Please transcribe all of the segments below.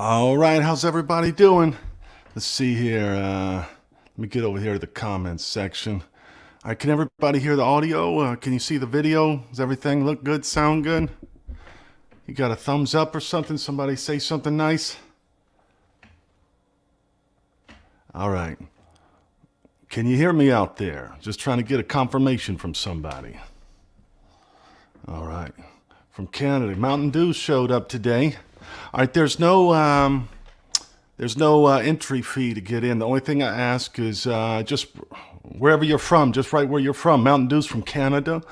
All right, how's everybody doing? Let's see here. Let me get over here to the comments section. All right, can everybody hear the audio? Can you see the video? Does everything look good, sound good? You got a thumbs up or something? Somebody say something nice? All right. Can you hear me out there? Just trying to get a confirmation from somebody. All right. From Canada, Mountain Dew showed up today. All right, there's no entry fee to get in. The only thing I ask is just wherever you're from, just write where you're from. Mountain Dew's from Canada.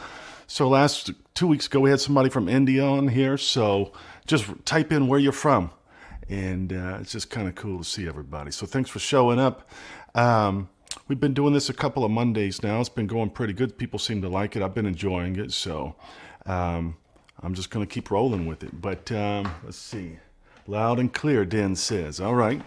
So last 2 weeks ago, we had somebody from India on here. So just type in where you're from. And it's just kind of cool to see everybody. So thanks for showing up. We've been doing this a couple of Mondays now. It's been going pretty good. People seem to like it. I've been enjoying it. So I'm just going to keep rolling with it. But let's see. Loud and clear, Den says. All right.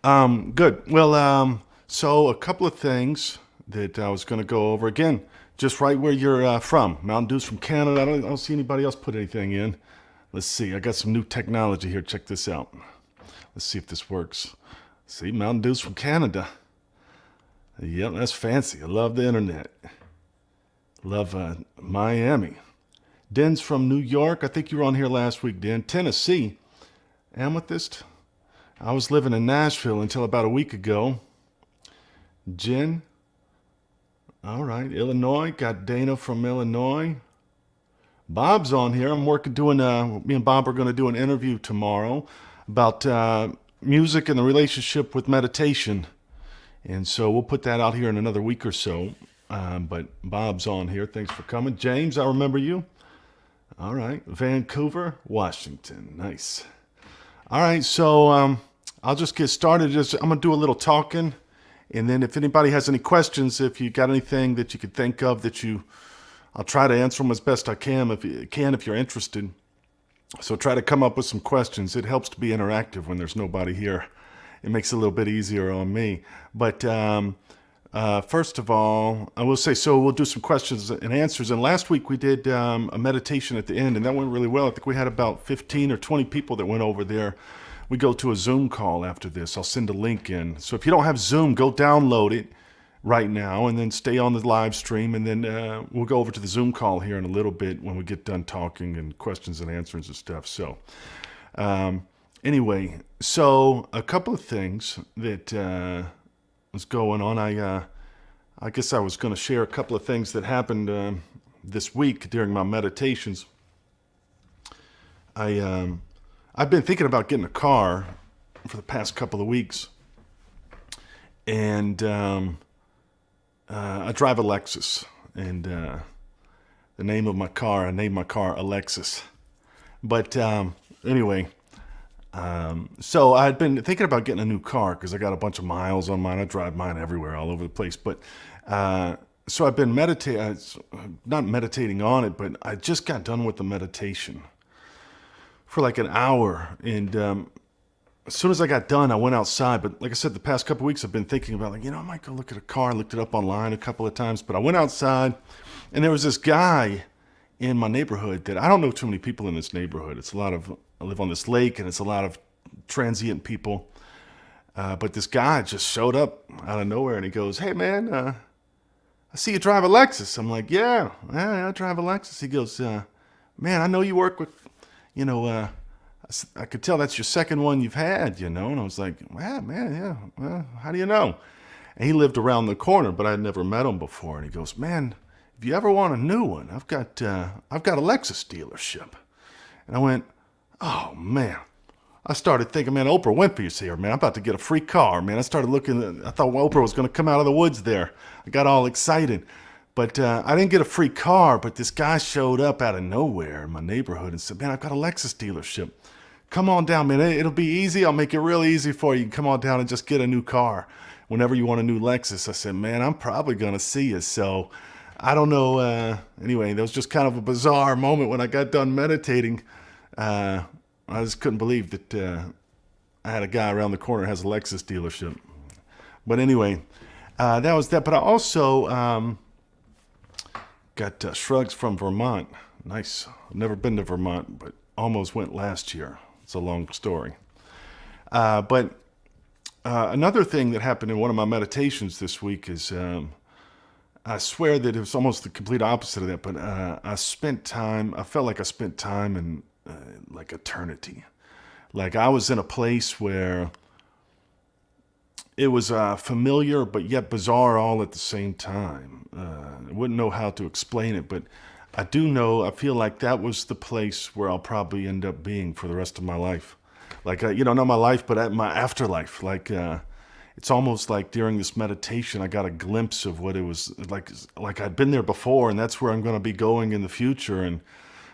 Good. Well, so a couple of things that I was going to go over. Again, just right where you're from. Mountain Dew's from Canada. I don't see anybody else put anything in. Let's see. I got some new technology here. Check this out. Let's see if this works. See, Mountain Dew's from Canada. Yep, that's fancy. I love the internet. Love Miami. Den's from New York. I think you were on here last week, Den. Tennessee. Amethyst. I was living in Nashville until about a week ago. Jen. All right. Illinois. Got Dana from Illinois. Bob's on here. I'm doing, me and Bob are going to do an interview tomorrow about music and the relationship with meditation. And so we'll put that out here in another week or so. But Bob's on here. Thanks for coming. James, I remember you. All right. Vancouver, Washington. Nice. All right. So I'll just get started. I'm going to do a little talking. And then if anybody has any questions, if you got anything that you could think of I'll try to answer them as best I can if you're interested. So try to come up with some questions. It helps to be interactive when there's nobody here. It makes it a little bit easier on me. But first of all, I will say, so we'll do some questions and answers. And last week we did a meditation at the end, and that went really well. I think we had about 15 or 20 people that went over there. We go to a Zoom call after this. I'll send a link in. So if you don't have Zoom, go download it right now and then stay on the live stream. And then we'll go over to the Zoom call here in a little bit when we get done talking and questions and answers and stuff. So anyway, so a couple of things that was going on. I guess I was going to share a couple of things that happened this week during my meditations. I've been thinking about getting a car for the past couple of weeks, and I drive a Lexus, and the name of my car, I named my car Alexis. But anyway, so I'd been thinking about getting a new car because I got a bunch of miles on mine. I drive mine everywhere, all over the place. But so I've been not meditating on it, but I just got done with the meditation for like an hour. And as soon as I got done, I went outside. But like I said, the past couple of weeks, I've been thinking about, I might go look at a car. I looked it up online a couple of times. But I went outside, and there was this guy in my neighborhood that I don't know too many people in this neighborhood. I live on this lake, and it's a lot of transient people. But this guy just showed up out of nowhere, and he goes, "Hey, man, I see you drive a Lexus." I'm like, yeah, I drive a Lexus. He goes, "Man, I know you work with, I could tell that's your second one you've had, And I was like, "Wow, man, yeah. Well, how do you know?" And he lived around the corner, but I'd never met him before. And he goes, "Man, if you ever want a new one, I've got a Lexus dealership." And I went, "Oh, man." I started thinking, man, Oprah Winfrey's here, man. I'm about to get a free car, man. I started looking. I thought Oprah was going to come out of the woods there. I got all excited. But I didn't get a free car, but this guy showed up out of nowhere in my neighborhood and said, "Man, I've got a Lexus dealership. Come on down, man. It'll be easy. I'll make it real easy for you. Come on down and just get a new car whenever you want a new Lexus." I said, "Man, I'm probably going to see you." So I don't know. Anyway, that was just kind of a bizarre moment when I got done meditating. I just couldn't believe that I had a guy around the corner who has a Lexus dealership. But anyway, that was that. But I also got shrugs from Vermont. Nice. I've never been to Vermont, but almost went last year. It's a long story. But another thing that happened in one of my meditations this week is I swear that it was almost the complete opposite of that, but I felt like I spent time in like eternity. Like I was in a place where it was familiar but yet bizarre all at the same time. I wouldn't know how to explain it, but I feel like that was the place where I'll probably end up being for the rest of my life. Like, not my life, but at my afterlife. Like, it's almost like during this meditation, I got a glimpse of what it was like I'd been there before, and that's where I'm going to be going in the future. And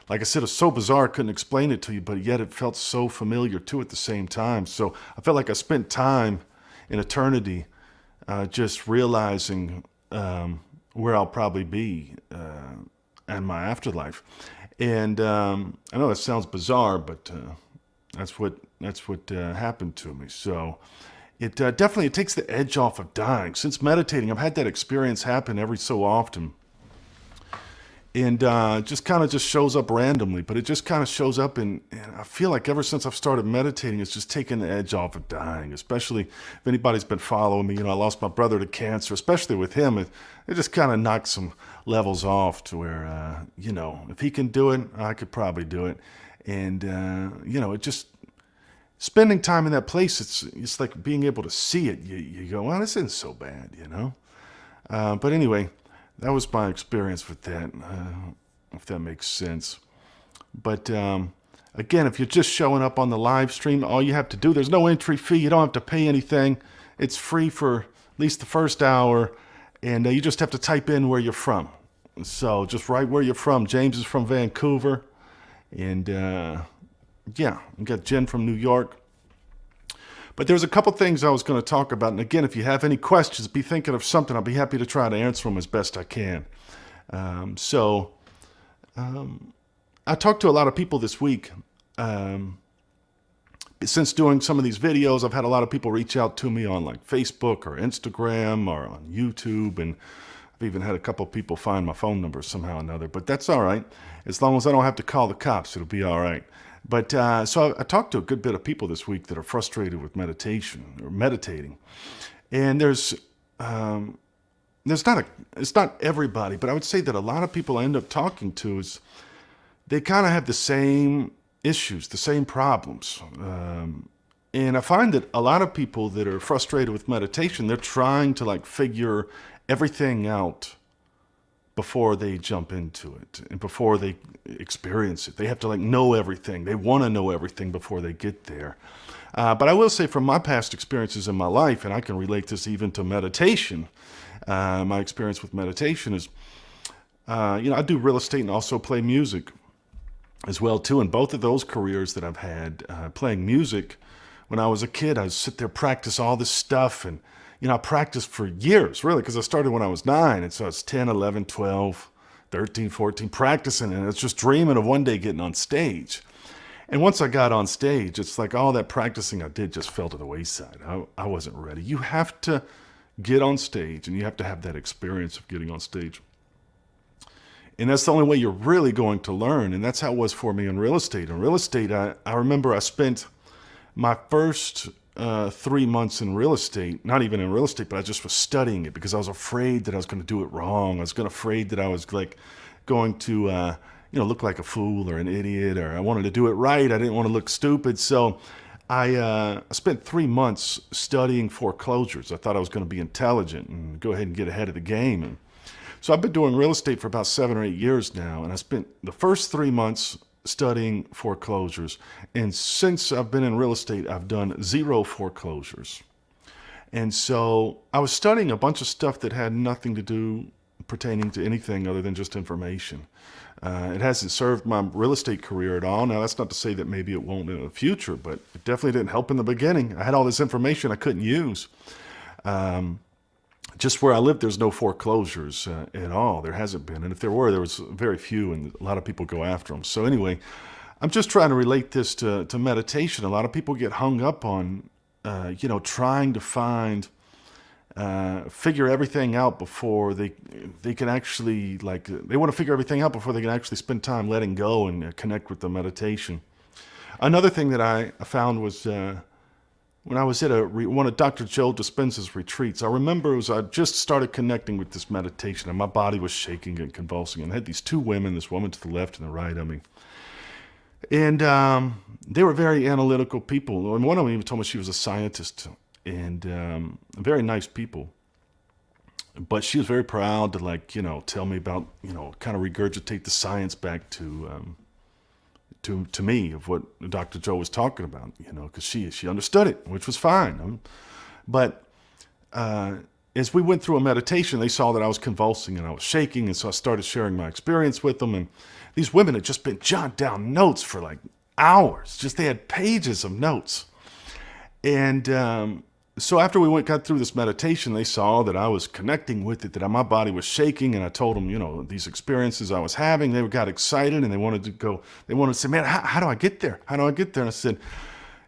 like I said, it's so bizarre, I couldn't explain it to you, but yet it felt so familiar too at the same time. So I felt like I spent time in eternity just realizing where I'll probably be in my afterlife. And I know that sounds bizarre, but that's what happened to me. So it definitely it takes the edge off of dying. Since meditating, I've had that experience happen every so often, and just kind of just shows up randomly. But it just kind of shows up, and I feel like ever since I've started meditating, it's just taken the edge off of dying. Especially if anybody's been following me, I lost my brother to cancer. Especially with him, it just kind of knocked some levels off to where if he can do it, I could probably do it. And it just spending time in that place. It's like being able to see it. You go, well, this isn't so bad. But anyway, that was my experience with that. If that makes sense. But again, if you're just showing up on the live stream, all you have to do, there's no entry fee. You don't have to pay anything. It's free for at least the first hour, and you just have to type in where you're from. So just write where you're from. James is from Vancouver. And we got Jen from New York. But there's a couple things I was going to talk about. And again, if you have any questions, be thinking of something. I'll be happy to try to answer them as best I can. I talked to a lot of people this week. Since doing some of these videos, I've had a lot of people reach out to me on like Facebook or Instagram or on YouTube. And I've even had a couple people find my phone number somehow or another, but that's all right. As long as I don't have to call the cops, it'll be all right. But so I talked to a good bit of people this week that are frustrated with meditation or meditating. And it's not everybody, but I would say that a lot of people I end up talking to is they kind of have the same issues, the same problems. And I find that a lot of people that are frustrated with meditation, they're trying to like figure everything out before they jump into it and before they experience it. They have to like know everything. They want to know everything before they get there. But I will say from my past experiences in my life, and I can relate this even to meditation, my experience with meditation is, I do real estate and also play music as well too. And both of those careers that I've had, playing music, when I was a kid, I'd sit there, practice all this stuff, and I practiced for years, really, because I started when I was 9. And so I was 10, 11, 12, 13, 14, practicing. And it's just dreaming of one day getting on stage. And once I got on stage, it's like all that practicing I did just fell to the wayside. I wasn't ready. You have to get on stage, and you have to have that experience of getting on stage. And that's the only way you're really going to learn. And that's how it was for me in real estate. In real estate, I remember I spent my first 3 months in real estate, not even in real estate, but I just was studying it because I was afraid that I was going to do it wrong. I was afraid that I was like going to, look like a fool or an idiot, or I wanted to do it right. I didn't want to look stupid. So I spent 3 months studying foreclosures. I thought I was going to be intelligent and go ahead and get ahead of the game. And so I've been doing real estate for about 7 or 8 years now. And I spent the first 3 months studying foreclosures. And since I've been in real estate, I've done 0 foreclosures. And so I was studying a bunch of stuff that had nothing to do pertaining to anything other than just information. It hasn't served my real estate career at all. Now, that's not to say that maybe it won't in the future, but it definitely didn't help in the beginning. I had all this information I couldn't use. Just where I live, there's no foreclosures at all. There hasn't been. And if there were, there was very few, and a lot of people go after them. So anyway, I'm just trying to relate this to meditation. A lot of people get hung up on, trying to figure everything out before they can actually, they want to figure everything out before they can actually spend time letting go and connect with the meditation. Another thing that I found was when I was at one of Dr. Joe Dispenza's retreats. I remember I just started connecting with this meditation, and my body was shaking and convulsing. And I had these two women, this woman to the left and the right of me. And they were very analytical people. And one of them even told me she was a scientist, and very nice people. But she was very proud to, like, tell me about, kind of regurgitate the science back to me of what Dr. Joe was talking about, because she understood it, which was fine. But as we went through a meditation, they saw that I was convulsing and I was shaking, and so I started sharing my experience with them. And these women had just been jotting down notes for like hours. They had pages of notes. And so after we got through this meditation, they saw that I was connecting with it, that my body was shaking, and I told them, these experiences I was having. They got excited, and they wanted to say, man, how do I get there? How do I get there? And I said,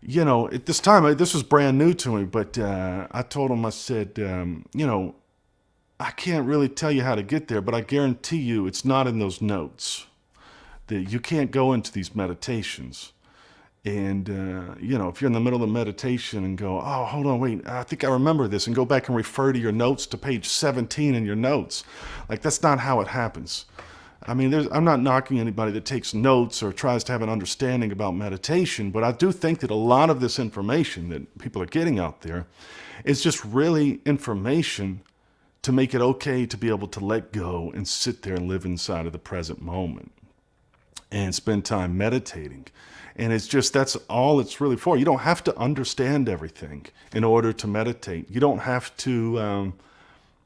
at this time, this was brand new to me, but I told them, I said, I can't really tell you how to get there, but I guarantee you it's not in those notes. That you can't go into these meditations. And, if you're in the middle of the meditation and go, oh, hold on, wait, I think I remember this, and go back and refer to your notes to page 17 in your notes. Like, that's not how it happens. I mean, I'm not knocking anybody that takes notes or tries to have an understanding about meditation, but I do think that a lot of this information that people are getting out there is just really information to make it okay to be able to let go and sit there and live inside of the present moment and spend time meditating. And that's all it's really for. You don't have to understand everything in order to meditate. You don't have to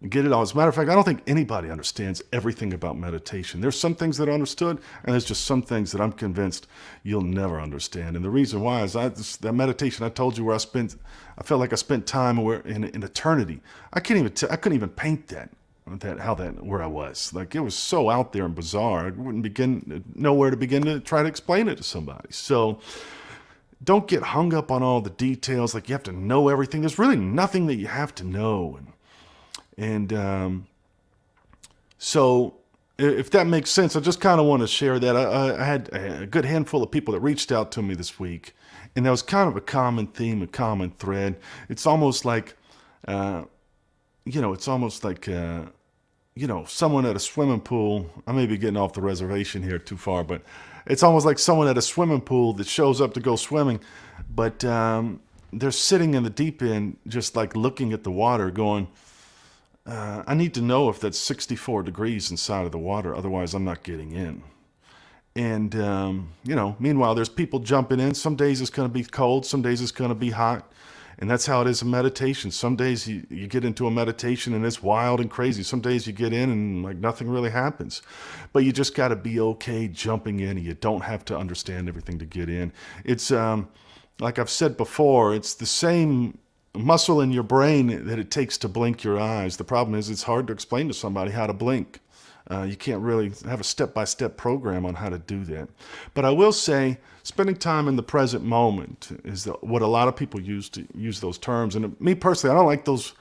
get it all. As a matter of fact, I don't think anybody understands everything about meditation. There's some things that are understood, and there's just some things that I'm convinced you'll never understand. And the reason why is that meditation I told you where I felt like I spent time in eternity. I couldn't even paint that where I was. Like, it was so out there and bizarre. I wouldn't know where to begin to try to explain it to somebody. So don't get hung up on all the details. Like, you have to know everything. There's really nothing that you have to know. And so if that makes sense, I just kind of want to share that. I had a good handful of people that reached out to me this week, and that was kind of a common theme, a common thread. It's almost like, someone at a swimming pool. I may be getting off the reservation here too far, but it's almost like someone at a swimming pool that shows up to go swimming, but they're sitting in the deep end, just like looking at the water going, I need to know if that's 64 degrees inside of the water, otherwise I'm not getting in. And, meanwhile, there's people jumping in. Some days it's going to be cold, some days it's going to be hot. And that's how it is in meditation. Some days you get into a meditation and it's wild and crazy. Some days you get in and like nothing really happens. But you just got to be okay jumping in. You don't have to understand everything to get in. It's like I've said before, it's the same muscle in your brain that it takes to blink your eyes. The problem is it's hard to explain to somebody how to blink. You can't really have a step-by-step program on how to do that. But I will say, spending time in the present moment is what a lot of people use to use those terms. And me personally, I don't like those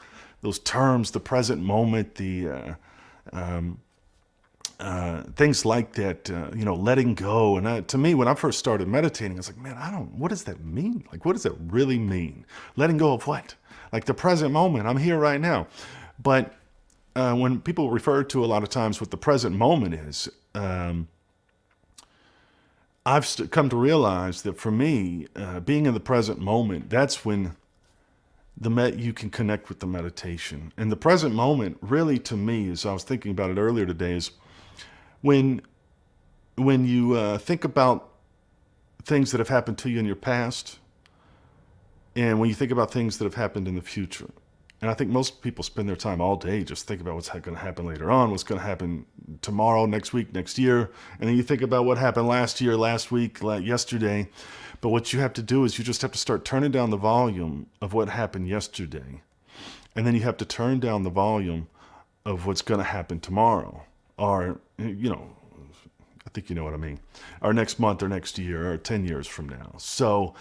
terms, the present moment, the things like that, letting go. And to me, when I first started meditating, I was like, man, what does that mean? Like, what does that really mean? Letting go of what? Like the present moment, I'm here right now. But when people refer to a lot of times what the present moment is, I've come to realize that for me, being in the present moment, that's when you can connect with the meditation. And the present moment, really, to me, as I was thinking about it earlier today, is when you think about things that have happened to you in your past, and when you think about things that have happened in the future. And I think most people spend their time all day just thinking about what's going to happen later on, what's going to happen tomorrow, next week, next year. And then you think about what happened last year, last week, yesterday. But what you have to do is you just have to start turning down the volume of what happened yesterday. And then you have to turn down the volume of what's going to happen tomorrow. Or, I think you know what I mean. Or next month or next year or 10 years from now. So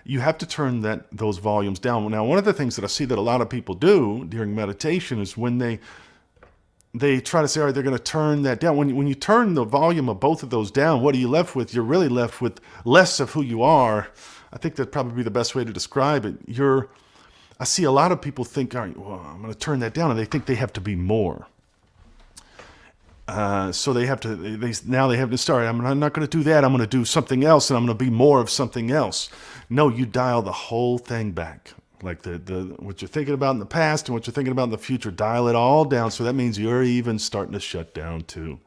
you have to turn those volumes down. Now, one of the things that I see that a lot of people do during meditation is when they they try to say, all right, they're going to turn that down. When you turn the volume of both of those down, what are you left with? You're really left with less of who you are. I think that'd probably be the best way to describe it. I see a lot of people think, all right, well, I'm going to turn that down, and they think they have to be more. So they have to. Now they have to start. I'm not going to do that. I'm going to do something else, and I'm going to be more of something else. No, you dial the whole thing back. Like the what you're thinking about in the past and what you're thinking about in the future, dial it all down. So that means you're even starting to shut down too.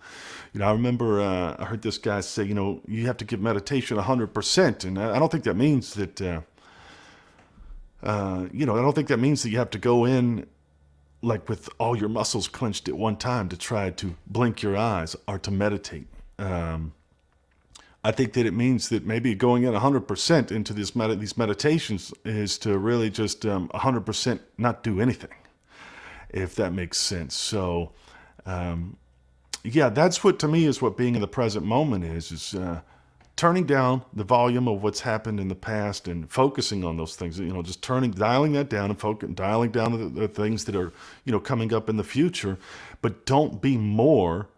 I remember I heard this guy say, you have to give meditation 100%, and I don't think that means that. I don't think that means that you have to go in like with all your muscles clenched at one time to try to blink your eyes or to meditate. I think that it means that maybe going in 100% into these meditations is to really just 100% not do anything, if that makes sense. So, that's what to me is what being in the present moment is turning down the volume of what's happened in the past and focusing on those things, just dialing that down and dialing down the things that are, coming up in the future, but don't be more.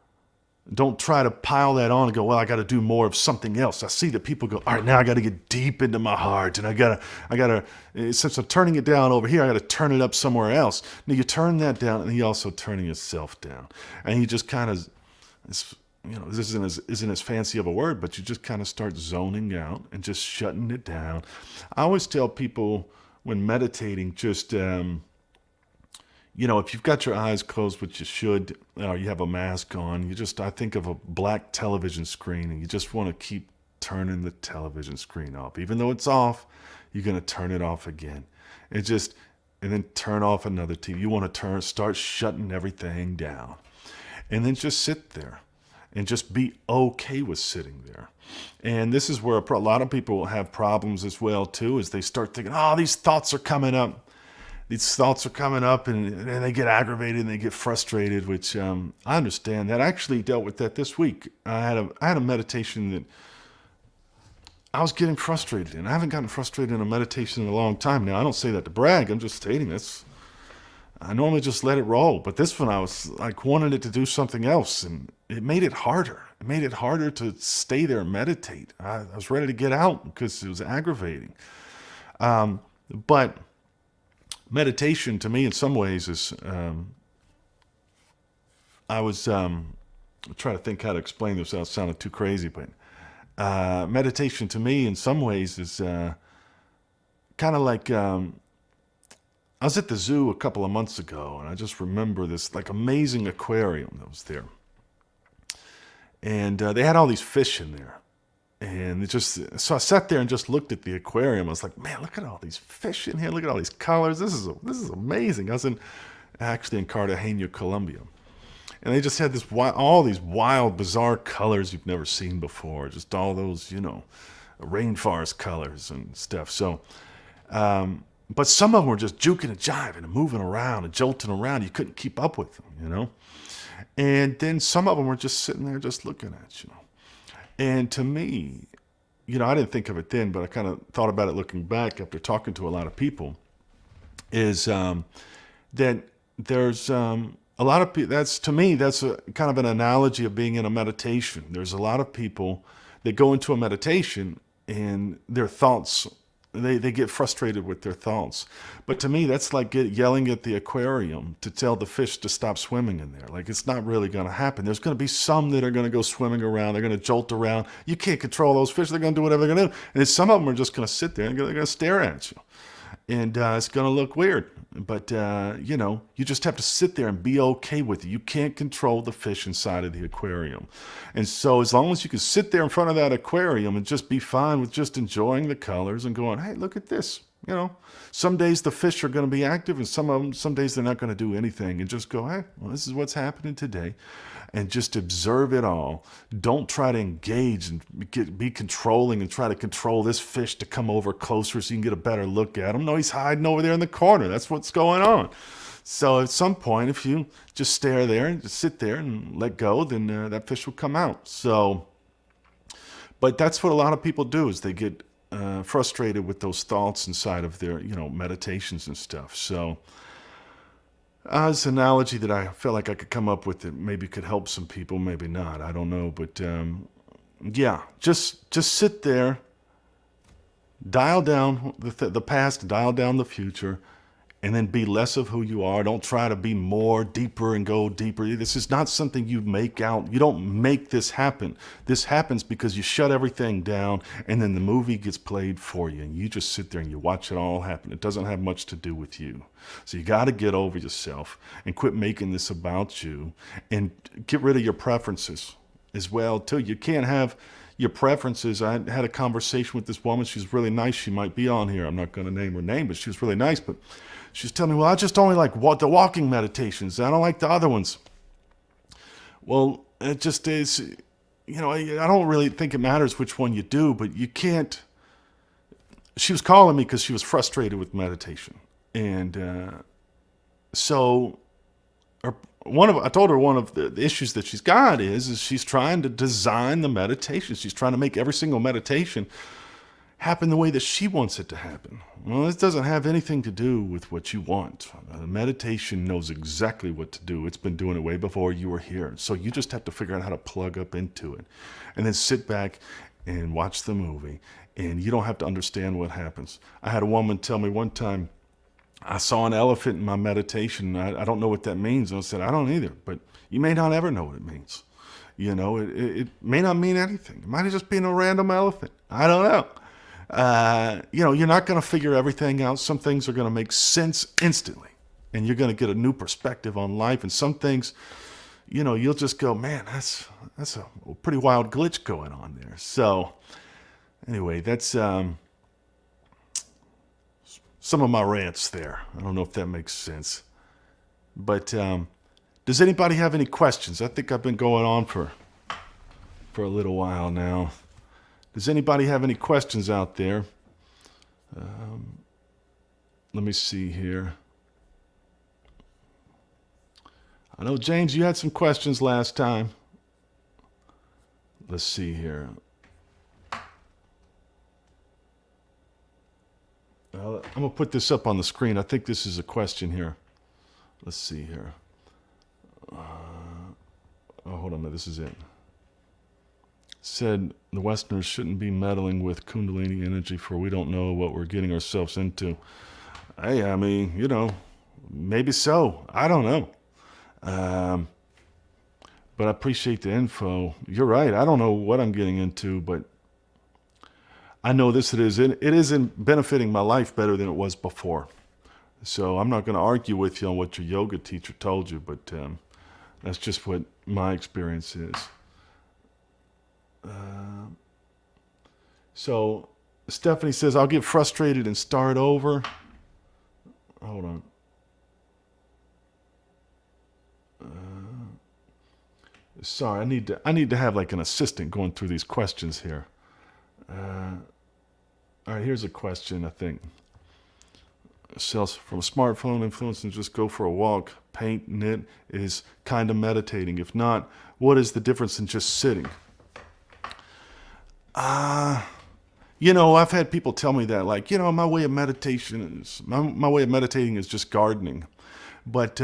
Don't try to pile that on and go, well, I got to do more of something else. I see that people go, all right, now I got to get deep into my heart, and I gotta, since I'm turning it down over here, I got to turn it up somewhere else. Now you turn that down, and you're also turning yourself down, and you just kind of, this isn't as fancy of a word, but you just kind of start zoning out and just shutting it down. I always tell people when meditating, just, if you've got your eyes closed, which you should, or you have a mask on, I think of a black television screen, and you just want to keep turning the television screen off. Even though it's off, you're going to turn it off again. And then turn off another TV. You want to start shutting everything down. And then just sit there. And just be okay with sitting there. And this is where a lot of people have problems as well, too, is they start thinking, these thoughts are coming up. These thoughts are coming up, and they get aggravated and they get frustrated, which I understand that. I actually dealt with that this week. I had a meditation that I was getting frustrated in. I haven't gotten frustrated in a meditation in a long time now. I don't say that to brag. I'm just stating this. I normally just let it roll, but this one I was like wanted it to do something else, and it made it harder. It made it harder to stay there and meditate. I was ready to get out because it was aggravating. But meditation to me in some ways is, I was trying to think how to explain this without sounding too crazy, but meditation to me in some ways is kind of like, I was at the zoo a couple of months ago, and I just remember this like amazing aquarium that was there. And they had all these fish in there. And so I sat there and just looked at the aquarium. I was like, man, look at all these fish in here. Look at all these colors. This is amazing. I was actually in Cartagena, Colombia. And they just had all these wild, bizarre colors you've never seen before. Just all those, rainforest colors and stuff. So, but some of them were just juking and jiving and moving around and jolting around. You couldn't keep up with them, And then some of them were just sitting there just looking at you. And to me, I didn't think of it then, but I kind of thought about it looking back after talking to a lot of people, is that there's a lot of people, to me, that's a kind of an analogy of being in a meditation. There's a lot of people that go into a meditation and their thoughts, they get frustrated with their thoughts. But to me, that's like yelling at the aquarium to tell the fish to stop swimming in there. Like, it's not really going to happen. There's going to be some that are going to go swimming around. They're going to jolt around. You can't control those fish. They're going to do whatever they're going to do. And then some of them are just going to sit there and they're going to stare at you. And it's going to look weird. But, you just have to sit there and be okay with it. You can't control the fish inside of the aquarium. And so as long as you can sit there in front of that aquarium and just be fine with just enjoying the colors and going, hey, look at this. Some days the fish are going to be active, and some days they're not going to do anything, and just go, hey, well, this is what's happening today. And just observe it all. Don't try to engage and be controlling and try to control this fish to come over closer so you can get a better look at him. No, he's hiding over there in the corner. That's what's going on. So at some point, if you just stare there and just sit there and let go, then that fish will come out. So, but that's what a lot of people do, is they get frustrated with those thoughts inside of their, meditations and stuff. So It's an analogy that I felt like I could come up with that maybe could help some people, maybe not. I don't know, but yeah, just sit there, dial down the past, dial down the future, and then be less of who you are. Don't try to be more, deeper, and go deeper. This is not something you make out. You don't make this happen. This happens because you shut everything down, and then the movie gets played for you, and you just sit there and you watch it all happen. It doesn't have much to do with you. So you got to get over yourself and quit making this about you, and get rid of your preferences as well too. You can't have your preferences. I had a conversation with this woman. She's really nice. She might be on here. I'm not going to name her name, but she was really nice. But she was telling me, well, I just only like the walking meditations. I don't like the other ones. Well, it just is, I don't really think it matters which one you do, but you can't. She was calling me because she was frustrated with meditation. And so I told her one of the issues that she's got is she's trying to design the meditation. She's trying to make every single meditation happen the way that she wants it to happen. Well, this doesn't have anything to do with what you want. Meditation knows exactly what to do. It's been doing it way before you were here. So you just have to figure out how to plug up into it. And then sit back and watch the movie. And you don't have to understand what happens. I had a woman tell me one time, I saw an elephant in my meditation. I don't know what that means. And I said, I don't either. But you may not ever know what it means. It may not mean anything. It might have just been a random elephant. I don't know. You're not going to figure everything out. Some things are going to make sense instantly, and you're going to get a new perspective on life. And some things, you'll just go, man, that's a pretty wild glitch going on there. So anyway, that's some of my rants there. I don't know if that makes sense, but does anybody have any questions? I think I've been going on for a little while now. Does anybody have any questions out there? Let me see here. I know, James, you had some questions last time. Let's see here. I'm going to put this up on the screen. I think this is a question here. Let's see here. Hold on a minute. This is it. Said the Westerners shouldn't be meddling with Kundalini energy, for we don't know what we're getting ourselves into. Hey, I mean, maybe so. I don't know. But I appreciate the info. You're right. I don't know what I'm getting into, but I know this it is. It is benefiting my life better than it was before. So I'm not going to argue with you on what your yoga teacher told you, but that's just what my experience is. So Stephanie says, I'll get frustrated and start over. Hold on. Sorry, I need to have like an assistant going through these questions here. All right, here's a question, I think. Sells from a smartphone influence and just go for a walk, paint, knit is kind of meditating. If not, what is the difference in just sitting? I've had people tell me that, like, my way of meditation is my way of meditating is just gardening. But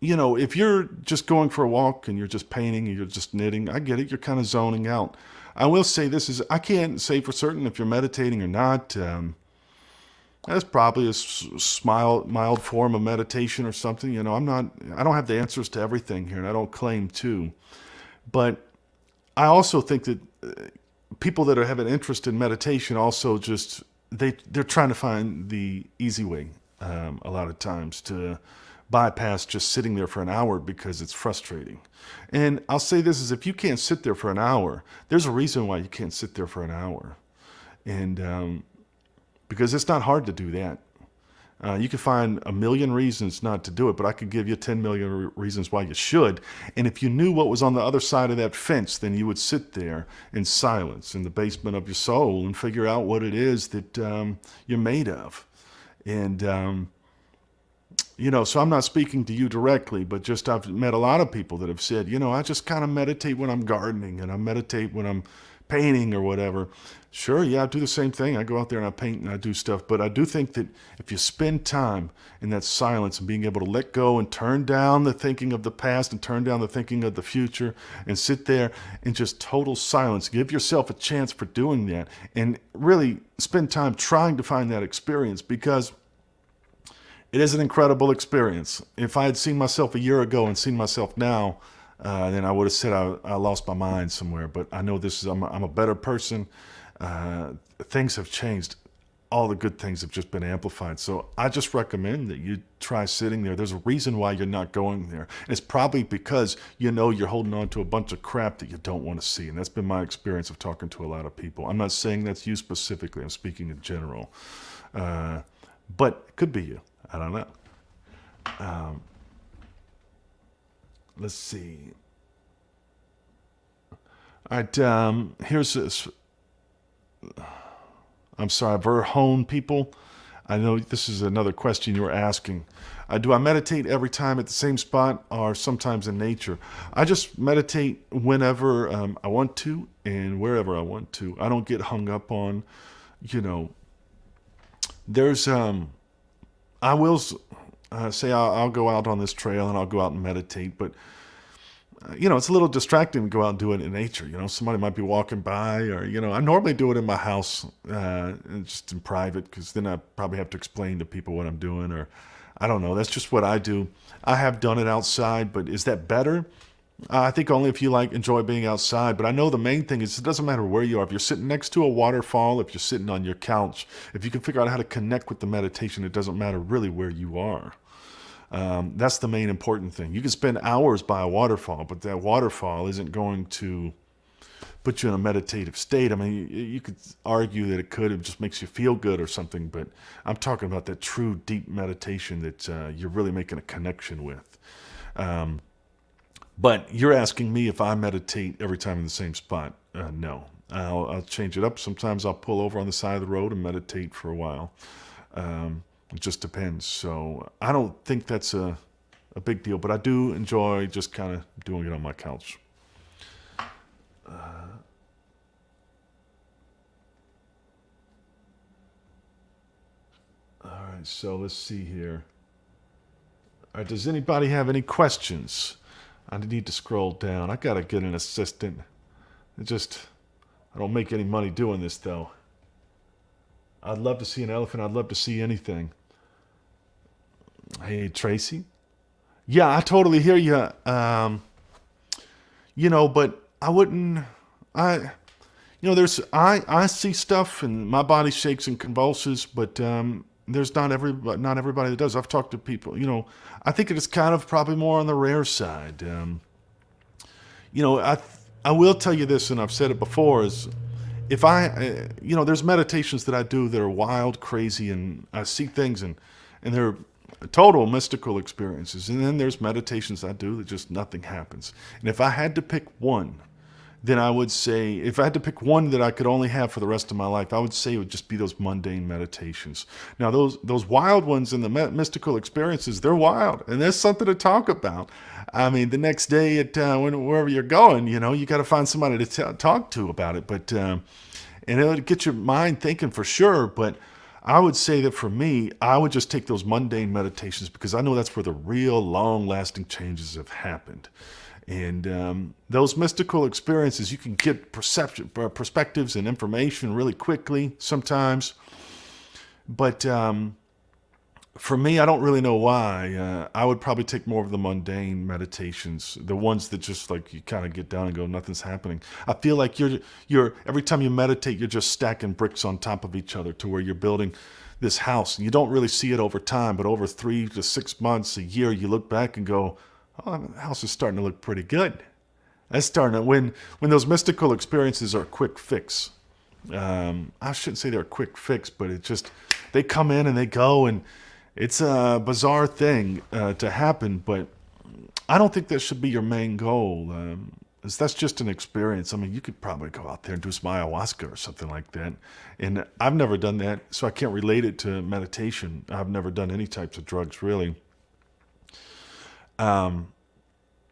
if you're just going for a walk and you're just painting and you're just knitting, I get it. You're kind of zoning out. I will say I can't say for certain if you're meditating or not. That's probably a mild form of meditation or something. I don't have the answers to everything here, and I don't claim to. But I also think that people that have an interest in meditation also just, they're trying to find the easy way a lot of times to bypass just sitting there for an hour because it's frustrating. And I'll say this is, if you can't sit there for an hour, there's a reason why you can't sit there for an hour. And because it's not hard to do that. You can find a million reasons not to do it, but I could give you 10 million reasons why you should. And if you knew what was on the other side of that fence, then you would sit there in silence in the basement of your soul and figure out what it is that you're made of. And so I'm not speaking to you directly, but just I've met a lot of people that have said, I just kind of meditate when I'm gardening, and I meditate when I'm painting or whatever. Sure, yeah, I do the same thing. I go out there and I paint and I do stuff. But I do think that if you spend time in that silence and being able to let go and turn down the thinking of the past and turn down the thinking of the future and sit there in just total silence, give yourself a chance for doing that and really spend time trying to find that experience, because it is an incredible experience. If I had seen myself a year ago and seen myself now, then I would have said I lost my mind somewhere. But I know I'm a better person. Things have changed. All the good things have just been amplified. So I just recommend that you try sitting there. There's a reason why you're not going there. And it's probably because you know you're holding on to a bunch of crap that you don't want to see. And that's been my experience of talking to a lot of people. I'm not saying that's you specifically. I'm speaking in general. But it could be you. I don't know. Let's see. All right, here's this. I'm sorry, Verhone people. I know this is another question you were asking. Do I meditate every time at the same spot or sometimes in nature? I just meditate whenever I want to and wherever I want to. I don't get hung up on, there's, I will say I'll go out on this trail and I'll go out and meditate, but it's a little distracting to go out and do it in nature. Somebody might be walking by, or I normally do it in my house, just in private, because then I probably have to explain to people what I'm doing, or I don't know. That's just what I do. I have done it outside, but is that better? I think only if you enjoy being outside. But I know the main thing is it doesn't matter where you are. If you're sitting next to a waterfall, if you're sitting on your couch, if you can figure out how to connect with the meditation, it doesn't matter really where you are. That's the main important thing. You can spend hours by a waterfall, but that waterfall isn't going to put you in a meditative state. I mean, you could argue that it could. It just makes you feel good or something, but I'm talking about that true deep meditation that you're really making a connection with. But you're asking me if I meditate every time in the same spot. No. I'll change it up. Sometimes I'll pull over on the side of the road and meditate for a while. It just depends. So I don't think that's a big deal, but I do enjoy just kind of doing it on my couch. All right, so let's see here. All right, does anybody have any questions? I need to scroll down. I got to get an assistant. I don't make any money doing this, though. I'd love to see an elephant. I'd love to see anything. Hey, Tracy. Yeah, I totally hear you. But I wouldn't. I see stuff and my body shakes and convulses, but there's not everybody that does. I've talked to people. I think it is kind of probably more on the rare side. I will tell you this, and I've said it before, is if there's meditations that I do that are wild, crazy, and I see things and they're total mystical experiences. And then there's meditations I do that just nothing happens. And if I had to pick one, then I would say, if I had to pick one that I could only have for the rest of my life, I would say it would just be those mundane meditations. Now, those wild ones and the mystical experiences, they're wild, and there's something to talk about. I mean, the next day at wherever you're going, you got to find somebody to talk to about it. But and it'll get your mind thinking for sure. But I would say that for me, I would just take those mundane meditations because I know that's where the real long-lasting changes have happened. And those mystical experiences, you can get perspectives and information really quickly sometimes. But for me, I don't really know why. I would probably take more of the mundane meditations, the ones that just you kind of get down and go, nothing's happening. I feel like you're every time you meditate, you're just stacking bricks on top of each other to where you're building this house. And you don't really see it over time, but over 3 to 6 months, a year, you look back and go, oh, the house is starting to look pretty good. That's starting to, when those mystical experiences are a quick fix. I shouldn't say they're a quick fix, but they come in and they go, and it's a bizarre thing to happen, but I don't think that should be your main goal. That's just an experience. I mean, you could probably go out there and do some ayahuasca or something like that. And I've never done that, so I can't relate it to meditation. I've never done any types of drugs, really.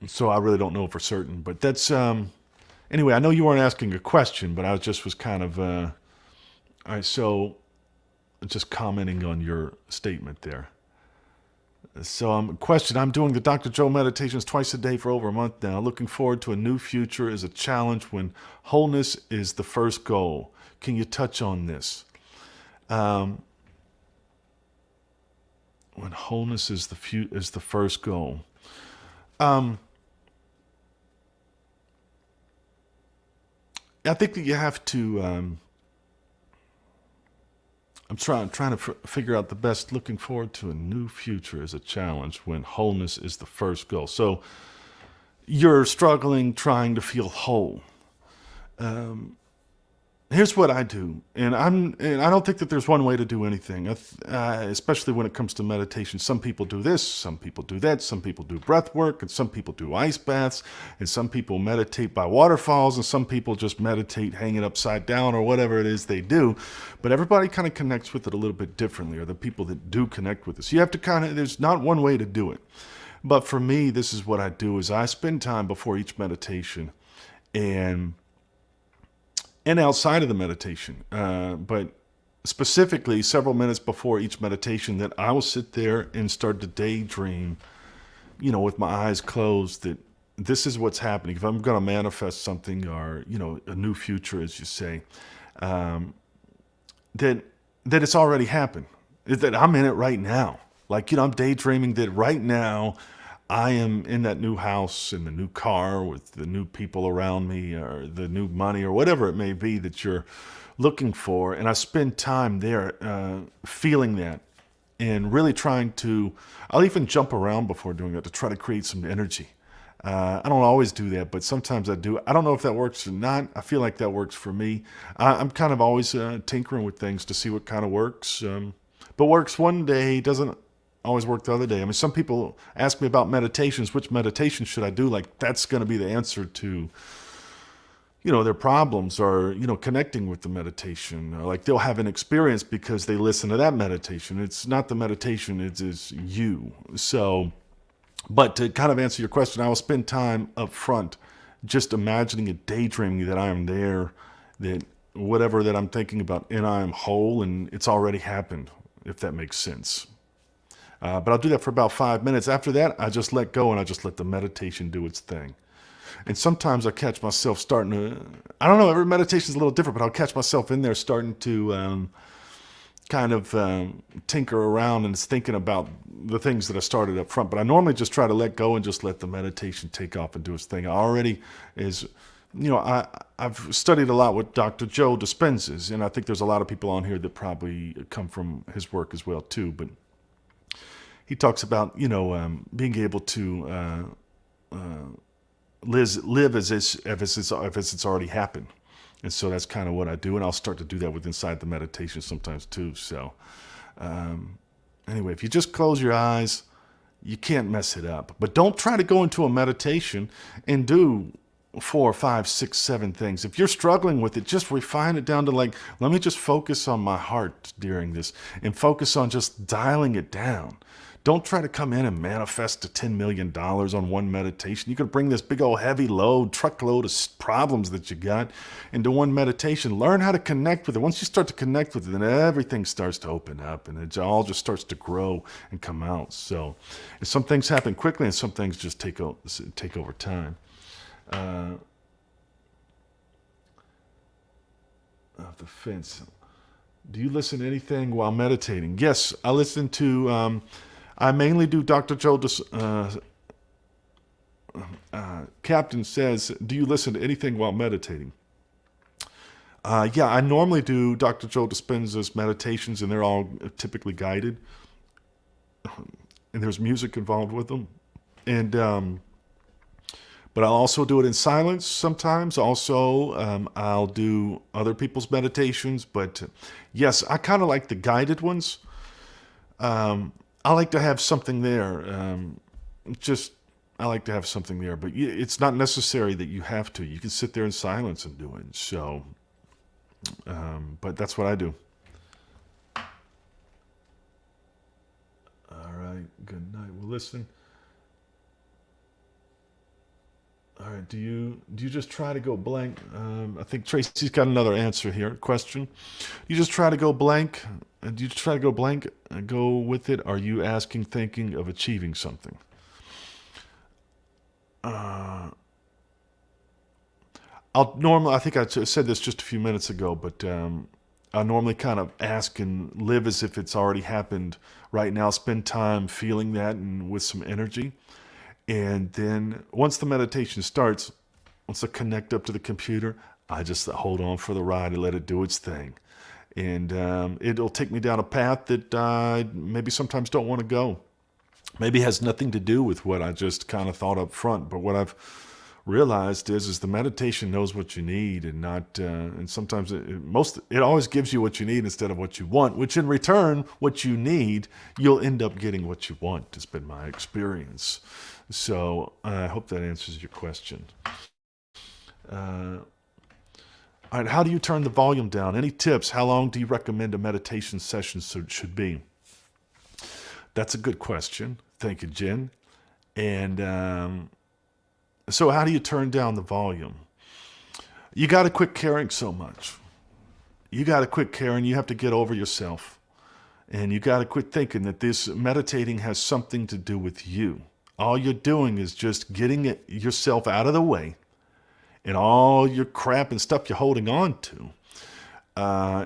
So I really don't know for certain. But that's, Anyway, I know you weren't asking a question, but I just was kind of, all right, so just commenting on your statement there. So, question, I'm doing the Dr. Joe meditations twice a day for over a month now. Looking forward to a new future is a challenge when wholeness is the first goal. Can you touch on this? Um, when wholeness is is the first goal. Um, I think that you have to. I'm trying to figure out the best. Looking forward to a new future is a challenge when wholeness is the first goal. So you're struggling trying to feel whole. Um, Here's what I do, and I don't think that there's one way to do anything, especially when it comes to meditation. Some people do this, some people do that, some people do breath work, and some people do ice baths, and some people meditate by waterfalls, and some people just meditate hanging upside down or whatever it is they do. But everybody kind of connects with it a little bit differently, or the people that do connect with it. So you have to there's not one way to do it. But for me, this is what I do: is I spend time before each meditation, and outside of the meditation, but specifically several minutes before each meditation, that I will sit there and start to daydream, with my eyes closed, that this is what's happening. If I'm going to manifest something, or, a new future, as you say, um, that, it's already happened, that I'm in it right now. Like, I'm daydreaming that right now I am in that new house, in the new car, with the new people around me, or the new money, or whatever it may be that you're looking for. And I spend time there, feeling that, and really trying to, I'll even jump around before doing that to try to create some energy. I don't always do that, but sometimes I do. I don't know if that works or not. I feel like that works for me. I'm kind of always tinkering with things to see what kind of works. But works one day doesn't always work the other day. I mean, some people ask me about meditations. Which meditation should I do? Like, that's going to be the answer to, their problems, or, connecting with the meditation. Like, they'll have an experience because they listen to that meditation. It's not the meditation, it is you. So, but to kind of answer your question, I will spend time up front just imagining and daydreaming that I am there, that whatever that I'm thinking about, and I am whole, and it's already happened, if that makes sense. But I'll do that for about 5 minutes. After that, I just let go, and I just let the meditation do its thing. And sometimes I catch myself starting to, I don't know, every meditation is a little different, but I'll catch myself in there starting to kind of tinker around and thinking about the things that I started up front. But I normally just try to let go and just let the meditation take off and do its thing. I already is, I've studied a lot with Dr. Joe Dispenza's, and I think there's a lot of people on here that probably come from his work as well too. But he talks about, being able to live as if it's already happened. And so that's kind of what I do. And I'll start to do that with inside the meditation sometimes too. So anyway, if you just close your eyes, you can't mess it up. But don't try to go into a meditation and do 4, 5, 6, 7 things. If you're struggling with it, just refine it down to, like, let me just focus on my heart during this, and focus on just dialing it down. Don't try to come in and manifest to $10 million on one meditation. You could bring this big old heavy load, truckload of problems that you got into one meditation. Learn how to connect with it. Once you start to connect with it, then everything starts to open up, and it all just starts to grow and come out. So, and some things happen quickly, and some things just take over time. Of the fence. Do you listen to anything while meditating? Yes, I listen to. I mainly do Dr. Joe. Captain says, "Do you listen to anything while meditating?" Yeah, I normally do Dr. Joe Dispenza's meditations, and they're all typically guided, and there's music involved with them, and but I'll also do it in silence sometimes. Also, I'll do other people's meditations, but yes, I kind of like the guided ones. I like to have something there. I like to have something there, but it's not necessary that you have to. You can sit there in silence and do it. So, but that's what I do. All right. Good night. Well, listen. All right. Do you just try to go blank? I think Tracy's got another answer here. Question. You just try to go blank. Do you try to go blank and go with it? Are you asking, thinking of achieving something? Uh, I think I said this just a few minutes ago, but I normally kind of ask and live as if it's already happened right now. Spend time feeling that and with some energy. And then once the meditation starts, once I connect up to the computer, I just hold on for the ride and let it do its thing. And it'll take me down a path that I maybe sometimes don't want to go. Maybe it has nothing to do with what I just kind of thought up front. But what I've realized is the meditation knows what you need, and not and sometimes it always gives you what you need instead of what you want, which in return what you need, you'll end up getting what you want. It's been my experience. So I hope that answers your question. All right, how do you turn the volume down? Any tips? How long do you recommend a meditation session should be? That's a good question. Thank you, Jen. And so how do you turn down the volume? You got to quit caring so much. You got to quit caring. You have to get over yourself. And you got to quit thinking that this meditating has something to do with you. All you're doing is just getting yourself out of the way and all your crap and stuff you're holding on to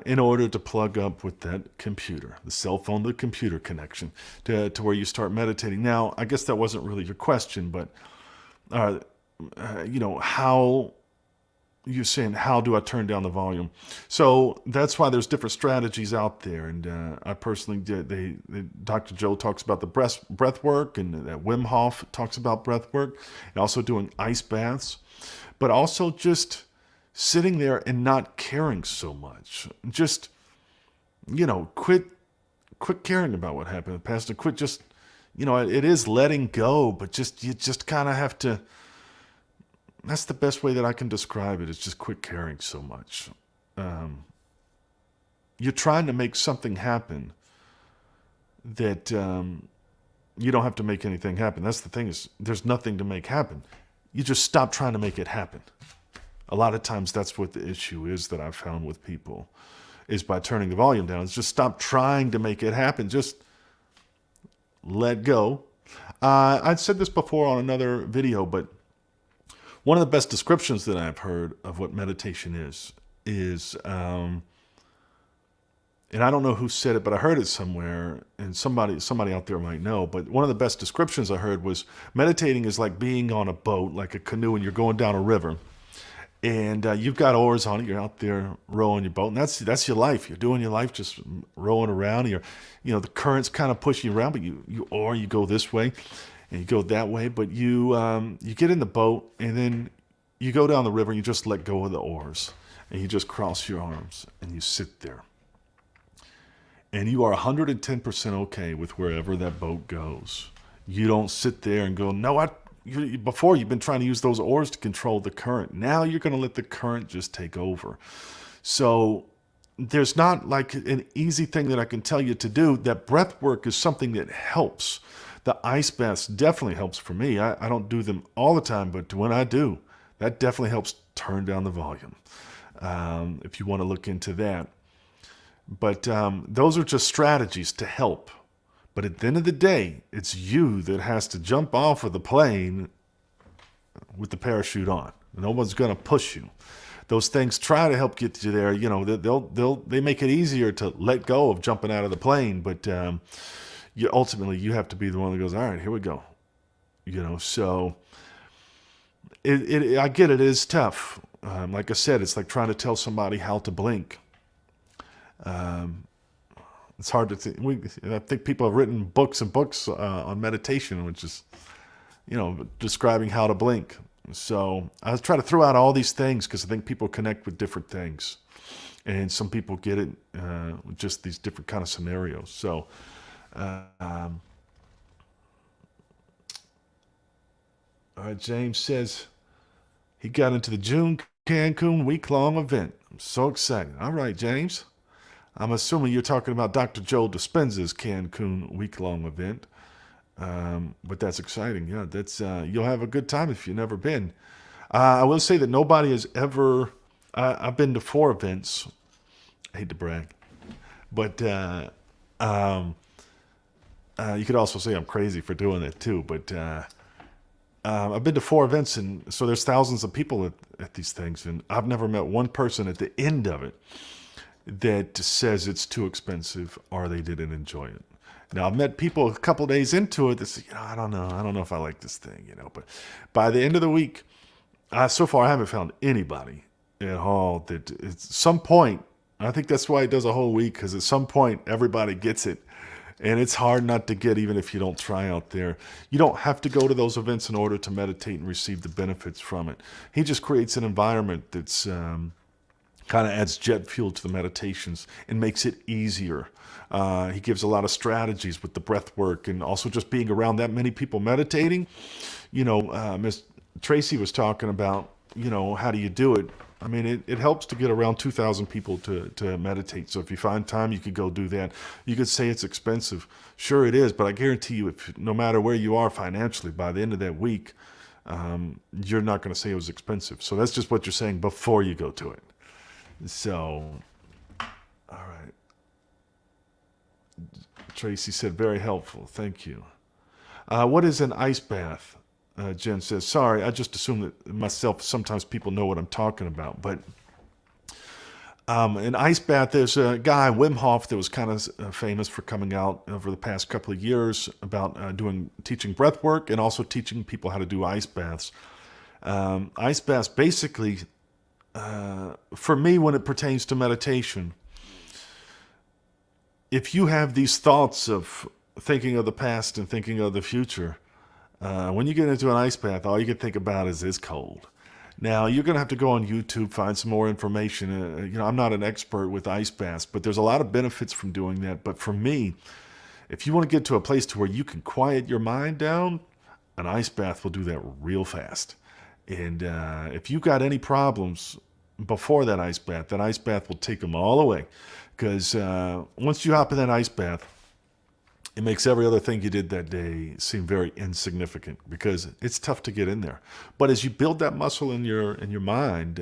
in order to plug up with that computer, the cell phone, the computer connection to where you start meditating. Now, I guess that wasn't really your question, but how you're saying, how do I turn down the volume? So that's why there's different strategies out there. And I personally did, Dr. Joe talks about the breath work, and Wim Hof talks about breath work, and also doing ice baths, but also just sitting there and not caring so much. Just, quit caring about what happened in the past, and quit just, it is letting go, but you just kind of have to. That's the best way that I can describe it, is just quit caring so much. You're trying to make something happen that you don't have to make anything happen. That's the thing, is there's nothing to make happen. You just stop trying to make it happen. A lot of times that's what the issue is that I've found with people, is by turning the volume down. It's just stop trying to make it happen. Just let go. I'd said this before on another video, but one of the best descriptions that I've heard of what meditation is, and I don't know who said it, but I heard it somewhere, and somebody out there might know, but one of the best descriptions I heard was, meditating is like being on a boat, like a canoe, and you're going down a river, and you've got oars on it. You're out there rowing your boat, and that's your life. You're doing your life, just rowing around. The current's kind of pushing you around, but you go this way, and you go that way, but you get in the boat, and then you go down the river, and you just let go of the oars, and you just cross your arms, and you sit there. And you are 110% okay with wherever that boat goes. You don't sit there and go, no, before you've been trying to use those oars to control the current. Now you're going to let the current just take over. So there's not like an easy thing that I can tell you to do. That breath work is something that helps. The ice baths definitely helps for me. I don't do them all the time, but when I do, that definitely helps turn down the volume, if you want to look into that. But those are just strategies to help. But at the end of the day, it's you that has to jump off of the plane with the parachute on. No one's going to push you. Those things try to help get you there. They make it easier to let go of jumping out of the plane, but ultimately you have to be the one that goes, all right, here we go. So I get it is tough. Like I said, it's like trying to tell somebody how to blink. It's hard to think. I think people have written books and books on meditation, which is, describing how to blink. So I try to throw out all these things because I think people connect with different things, and some people get it with just these different kind of scenarios. So, all right, James says he got into the June Cancun week-long event. I'm so excited. All right, James. I'm assuming you're talking about Dr. Joe Dispenza's Cancun week-long event, but that's exciting. Yeah, that's you'll have a good time if you've never been. I will say that nobody has ever. I've been to 4 events. I hate to brag, but you could also say I'm crazy for doing it too. But I've been to 4 events, and so there's thousands of people at these things, and I've never met one person at the end of it that says it's too expensive or they didn't enjoy it. Now, I've met people a couple days into it that say, I don't know if I like this thing, but by the end of the week, so far I haven't found anybody at all that at some point, I think that's why it does a whole week, because at some point everybody gets it. And it's hard not to get, even if you don't try out there. You don't have to go to those events in order to meditate and receive the benefits from it. He just creates an environment that's kind of adds jet fuel to the meditations and makes it easier. He gives a lot of strategies with the breath work, and also just being around that many people meditating. Miss Tracy was talking about, how do you do it? I mean, it helps to get around 2,000 people to meditate. So if you find time, you could go do that. You could say it's expensive. Sure it is, but I guarantee you, no matter where you are financially, by the end of that week, you're not going to say it was expensive. So that's just what you're saying before you go to it. So, all right. Tracy said, very helpful. Thank you. What is an ice bath? Jen says, sorry, I just assume that myself, sometimes people know what I'm talking about. But an ice bath, there's a guy, Wim Hof, that was kind of famous for coming out over the past couple of years about teaching breath work and also teaching people how to do ice baths. Ice baths, basically, for me, when it pertains to meditation, if you have these thoughts of thinking of the past and thinking of the future, when you get into an ice bath, all you can think about is it's cold. Now, you're going to have to go on YouTube, find some more information. I'm not an expert with ice baths, but there's a lot of benefits from doing that. But for me, if you want to get to a place to where you can quiet your mind down, an ice bath will do that real fast. And if you've got any problems before that ice bath will take them all away. Because once you hop in that ice bath, it makes every other thing you did that day seem very insignificant, because it's tough to get in there. But as you build that muscle in your mind,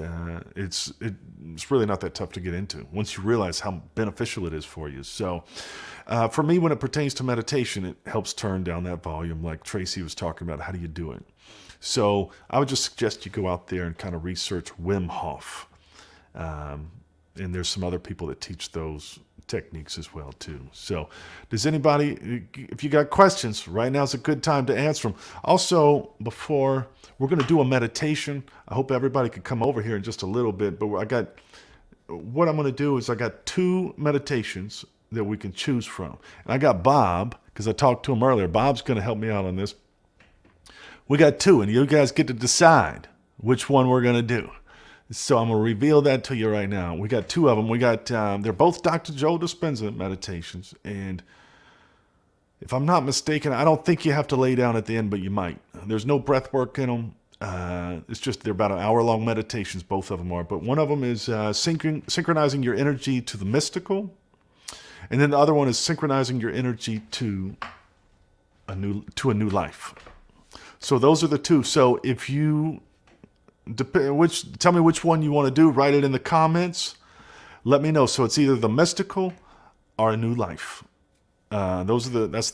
it's really not that tough to get into once you realize how beneficial it is for you. So for me, when it pertains to meditation, it helps turn down that volume like Tracy was talking about. How do you do it? So I would just suggest you go out there and kind of research Wim Hof. And there's some other people that teach those techniques as well too. So does anybody, if you got questions, right now is a good time to answer them. Also, before we're going to do a meditation, I hope everybody could come over here in just a little bit, but what I'm going to do is I got 2 meditations that we can choose from. And I got Bob, because I talked to him earlier. Bob's going to help me out on this. We got 2, and you guys get to decide which one we're going to do. So I'm going to reveal that to you right now. We got 2 of them. We got, they're both Dr. Joe Dispenza meditations. And if I'm not mistaken, I don't think you have to lay down at the end, but you might. There's no breath work in them. It's just, they're about an hour-long meditations, both of them are. But one of them is synchronizing your energy to the mystical. And then the other one is synchronizing your energy to a new life. So those are the 2. So if you... tell me which one you want to do. Write it in the comments. Let me know. So it's either the mystical or a new life. That's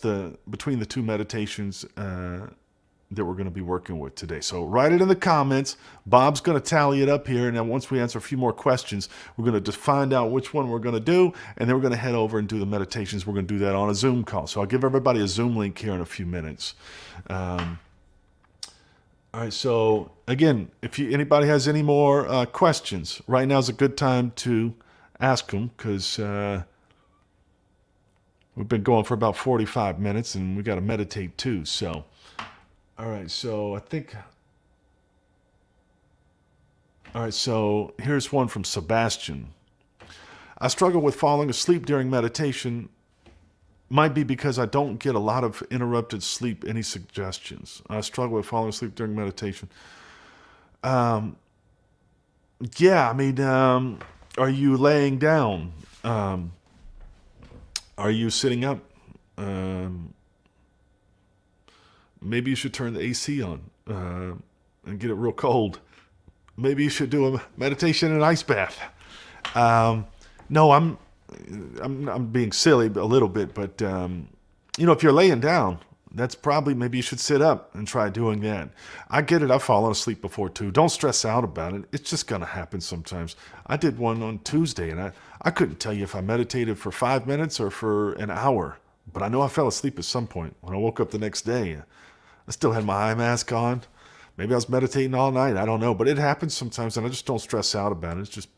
between the 2 meditations that we're going to be working with today. So write it in the comments. Bob's going to tally it up here, and then once we answer a few more questions, we're going to just find out which one we're going to do, and then we're going to head over and do the meditations. We're going to do that on a Zoom call. So I'll give everybody a Zoom link here in a few minutes. All right, so again, if anybody has any more questions, right now is a good time to ask them, because we've been going for about 45 minutes and we got to meditate too. So, all right, so so here's one from Sebastian. I struggle with falling asleep during meditation. Might be because I don't get a lot of interrupted sleep. Any suggestions? I struggle with falling asleep during meditation. Yeah, I mean, are you laying down? Are you sitting up? Maybe you should turn the AC on and get it real cold. Maybe you should do a meditation and ice bath. No, I'm being silly a little bit, but if you're laying down, that's probably maybe you should sit up and try doing that. I get it. I've fallen asleep before too. Don't stress out about it. It's just gonna happen sometimes. I did one on Tuesday, and I couldn't tell you if I meditated for 5 minutes or for an hour, but I know I fell asleep at some point. When I woke up the next day, I still had my eye mask on. Maybe I was meditating all night. I don't know, but it happens sometimes, and I just don't stress out about it. It's just,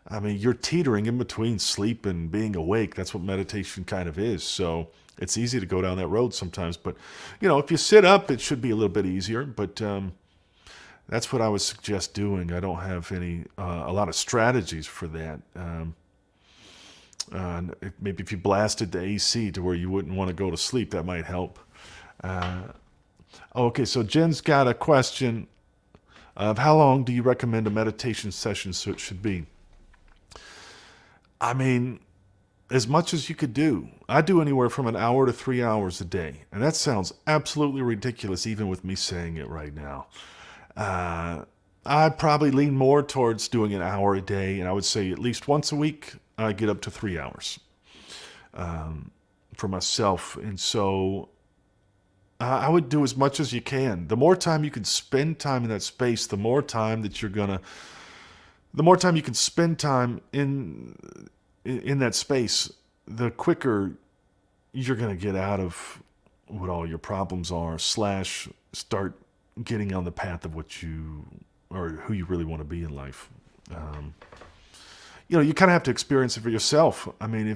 I mean, you're teetering in between sleep and being awake. That's what meditation kind of is. So it's easy to go down that road sometimes. But, if you sit up, it should be a little bit easier. But that's what I would suggest doing. I don't have a lot of strategies for that. Maybe if you blasted the AC to where you wouldn't want to go to sleep, that might help. Okay, so Jen's got a question of how long do you recommend a meditation session should be? I mean, as much as you could do. I do anywhere from an hour to 3 hours a day. And that sounds absolutely ridiculous, even with me saying it right now. I'd probably lean more towards doing an hour a day. And I would say at least once a week, I get up to 3 hours for myself. And so I would do as much as you can. The more time you can spend time in that space, the more time that the more time you can spend time in that space, the quicker you're going to get out of what all your problems are, / start getting on the path of what you, or who you really want to be in life. You kind of have to experience it for yourself. I mean,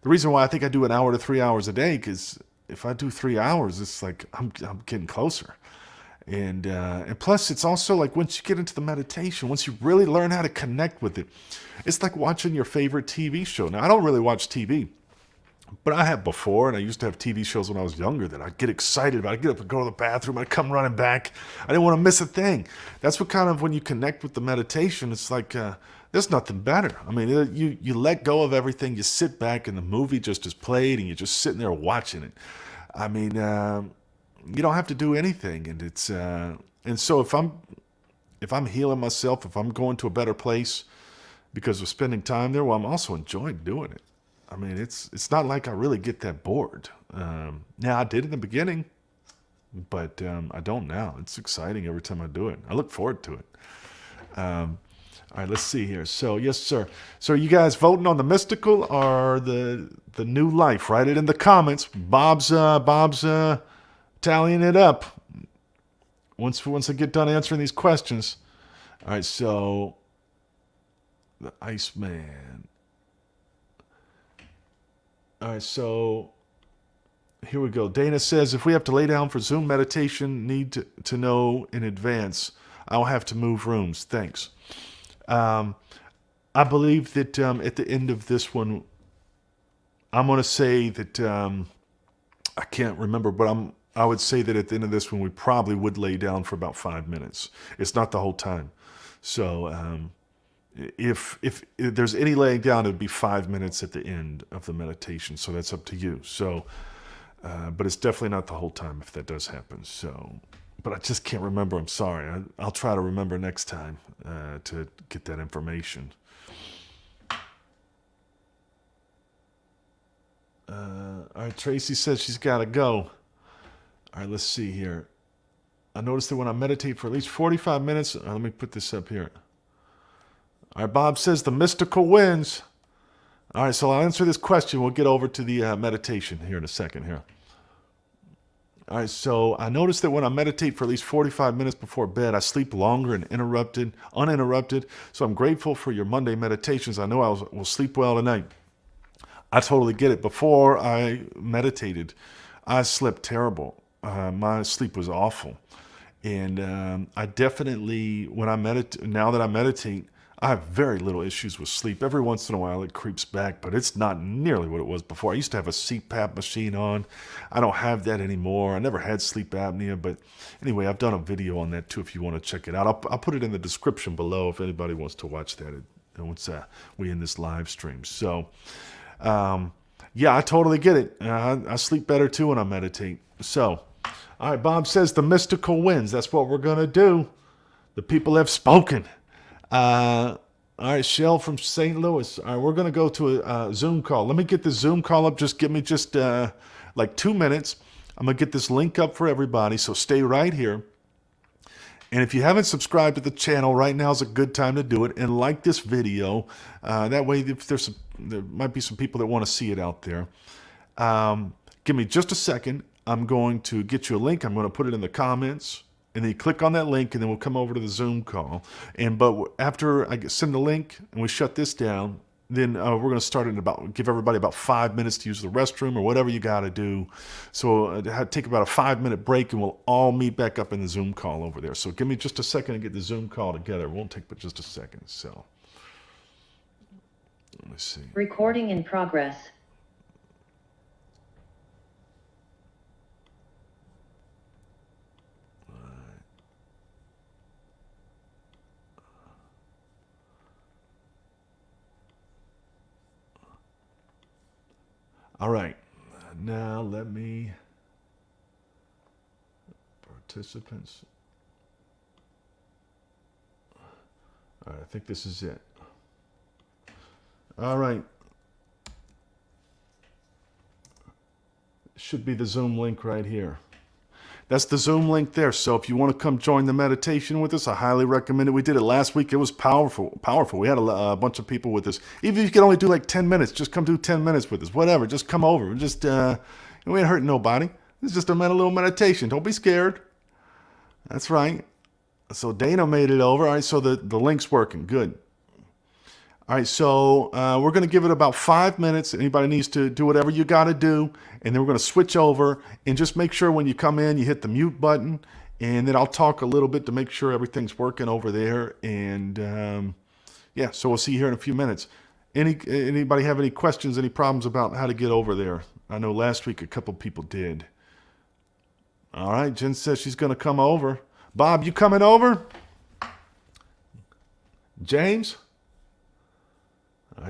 the reason why I think I do an hour to 3 hours a day, because if I do 3 hours, it's like I'm getting closer. And plus, it's also like once you get into the meditation, once you really learn how to connect with it, it's like watching your favorite TV show. Now, I don't really watch TV, but I have before, and I used to have TV shows when I was younger that I'd get excited about. I'd get up and go to the bathroom, I'd come running back. I didn't want to miss a thing. That's what kind of, when you connect with the meditation, it's like there's nothing better. I mean, you let go of everything, you sit back, and the movie just is played, and you're just sitting there watching it. I mean, you don't have to do anything, and it's and so if I'm healing myself, if I'm going to a better place because of spending time there, well, I'm also enjoying doing it. I mean, it's not like I really get that bored. Now I did in the beginning, but I don't now. It's exciting every time I do it. I look forward to it. All right, let's see here. So yes, sir. So are you guys voting on the mystical or the new life? Write it in the comments. Bob's tallying it up. Once I get done answering these questions. All right, so the Iceman. All right, so here we go. Dana says, if we have to lay down for Zoom meditation, need to know in advance. I'll have to move rooms. Thanks. I believe that at the end of this one, I'm going to say that I can't remember, but I would say that at the end of this one, we probably would lay down for about 5 minutes. It's not the whole time. So if there's any laying down, it would be 5 minutes at the end of the meditation. So that's up to you. So, but it's definitely not the whole time if that does happen. So, but I just can't remember. I'm sorry. I'll try to remember next time to get that information. All right, Tracy says she's got to go. All right, let's see here. I noticed that when I meditate for at least 45 minutes, let me put this up here. All right, Bob says the mystical wins. All right, so I'll answer this question. We'll get over to the meditation here in a second here. All right, so I noticed that when I meditate for at least 45 minutes before bed, I sleep longer and uninterrupted. So I'm grateful for your Monday meditations. I know I will sleep well tonight. I totally get it. Before I meditated, I slept terrible. My sleep was awful. And I definitely, now that I meditate, I have very little issues with sleep. Every once in a while it creeps back, but it's not nearly what it was before. I used to have a CPAP machine on. I don't have that anymore. I never had sleep apnea, but anyway, I've done a video on that too if you want to check it out. I'll put it in the description below if anybody wants to watch that once we end this live stream. So, yeah, I totally get it. I sleep better too when I meditate. So, all right, Bob says the mystical wins. That's what we're going to do. The people have spoken. All right, Shell from St. Louis. All right, we're going to go to a Zoom call. Let me get the Zoom call up. Just give me like 2 minutes. I'm going to get this link up for everybody, so stay right here. And if you haven't subscribed to the channel, right now is a good time to do it. And like this video. That way, if there might be some people that want to see it out there. Give me just a second. I'm going to get you a link. I'm going to put it in the comments. And then you click on that link, and then we'll come over to the Zoom call. But after I send the link and we shut this down, then we're going to start in give everybody about 5 minutes to use the restroom or whatever you got to do. So take about a 5-minute break, and we'll all meet back up in the Zoom call over there. So give me just a second to get the Zoom call together. It won't take but just a second. So let me see. Recording in progress. All right, now let me, participants. All right, I think this is it. All right. Should be the Zoom link right here. That's the Zoom link there. So if you want to come join the meditation with us, I highly recommend it. We did it last week. It was powerful. We had a bunch of people with us. Even if you can only do like 10 minutes, just come do 10 minutes with us. Whatever. Just come over. We ain't hurting nobody. It's just a little meditation. Don't be scared. That's right. So Dana made it over. All right. So the link's working. Good. All right, so we're going to give it about 5 minutes. Anybody needs to do whatever you got to do, and then we're going to switch over. And just make sure when you come in, you hit the mute button, and then I'll talk a little bit to make sure everything's working over there. And yeah, so we'll see you here in a few minutes. Anybody have any questions, any problems about how to get over there? I know last week a couple people did. All right, Jen says she's going to come over. Bob, you coming over? James?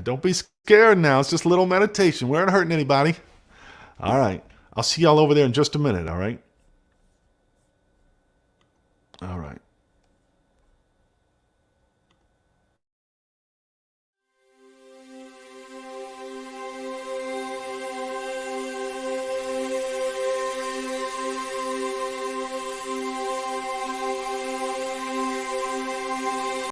Don't be scared now. It's just a little meditation. We aren't hurting anybody. All right. I'll see y'all over there in just a minute, all right? All right.